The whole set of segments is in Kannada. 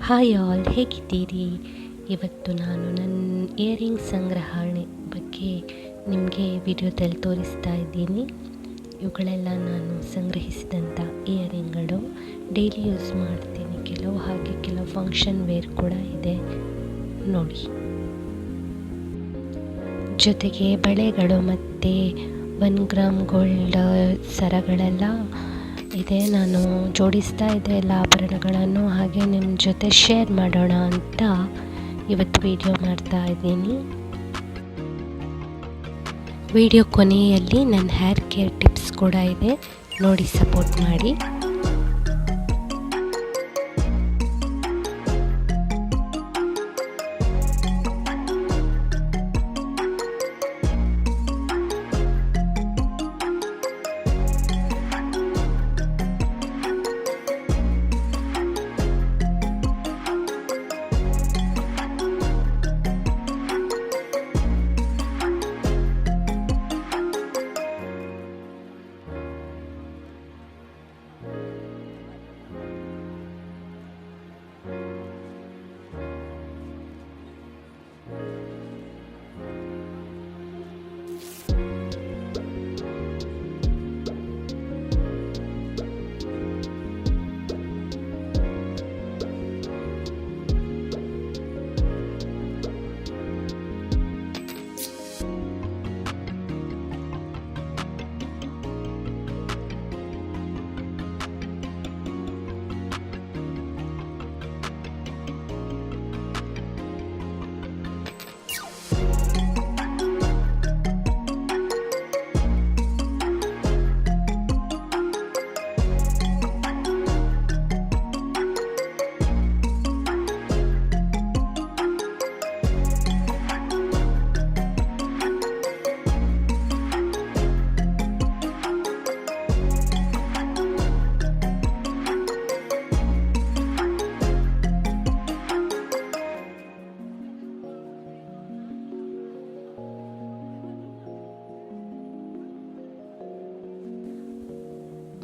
ಹಾಯ್ ಆಲ್, ಹೇಗಿದ್ದೀರಿ? ಇವತ್ತು ನಾನು ನನ್ನ ಇಯರಿಂಗ್ ಸಂಗ್ರಹಣೆ ಬಗ್ಗೆ ನಿಮಗೆ ವಿಡಿಯೋದಲ್ಲಿ ತೋರಿಸ್ತಾ ಇದ್ದೀನಿ. ಇವುಗಳೆಲ್ಲ ನಾನು ಸಂಗ್ರಹಿಸಿದಂಥ ಇಯರಿಂಗ್ಗಳು. ಡೈಲಿ ಯೂಸ್ ಮಾಡ್ತೀನಿ ಕೆಲವು, ಹಾಗೆ ಕೆಲವು ಫಂಕ್ಷನ್ ವೇರ್ ಕೂಡ ಇದೆ ನೋಡಿ. ಜೊತೆಗೆ ಬಳೆಗಳು ಮತ್ತು 1 ಗ್ರಾಮ್ ಗೋಲ್ಡ್ ಸರಗಳೆಲ್ಲ ಇದೆ. ನಾನು ಜೋಡಿಸ್ತಾ ಇದ್ದೆ ಎಲ್ಲ ಆಭರಣಗಳನ್ನು, ಹಾಗೆ ನಿಮ್ಮ ಜೊತೆ ಶೇರ್ ಮಾಡೋಣ ಅಂತ ಇವತ್ತು ವಿಡಿಯೋ ಮಾಡ್ತಾ ಇದ್ದೀನಿ. ವಿಡಿಯೋ ಕೊನೆಯಲ್ಲಿ ನನ್ನ ಹೇರ್ ಕೇರ್ ಟಿಪ್ಸ್ ಕೂಡ ಇದೆ, ನೋಡಿ ಸಪೋರ್ಟ್ ಮಾಡಿ.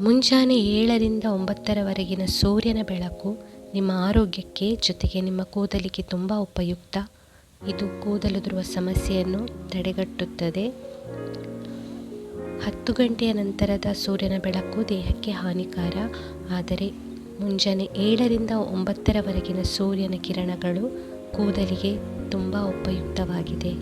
ಮುಂಜಾನೆ 7ರಿಂದ 9ರವರೆಗಿನ ಸೂರ್ಯನ ಬೆಳಕು ನಿಮ್ಮ ಆರೋಗ್ಯಕ್ಕೆ ಜೊತೆಗೆ ನಿಮ್ಮ ಕೂದಲಿಗೆ ತುಂಬ ಉಪಯುಕ್ತ. ಇದು ಕೂದಲುದುರುವ ಸಮಸ್ಯೆಯನ್ನು ತಡೆಗಟ್ಟುತ್ತದೆ. 10 ಗಂಟೆಯ ನಂತರದ ಸೂರ್ಯನ ಬೆಳಕು ದೇಹಕ್ಕೆ ಹಾನಿಕಾರ, ಆದರೆ ಮುಂಜಾನೆ 7ರಿಂದ 9ರವರೆಗಿನ ಸೂರ್ಯನ ಕಿರಣಗಳು ಕೂದಲಿಗೆ ತುಂಬ ಉಪಯುಕ್ತವಾಗಿದೆ.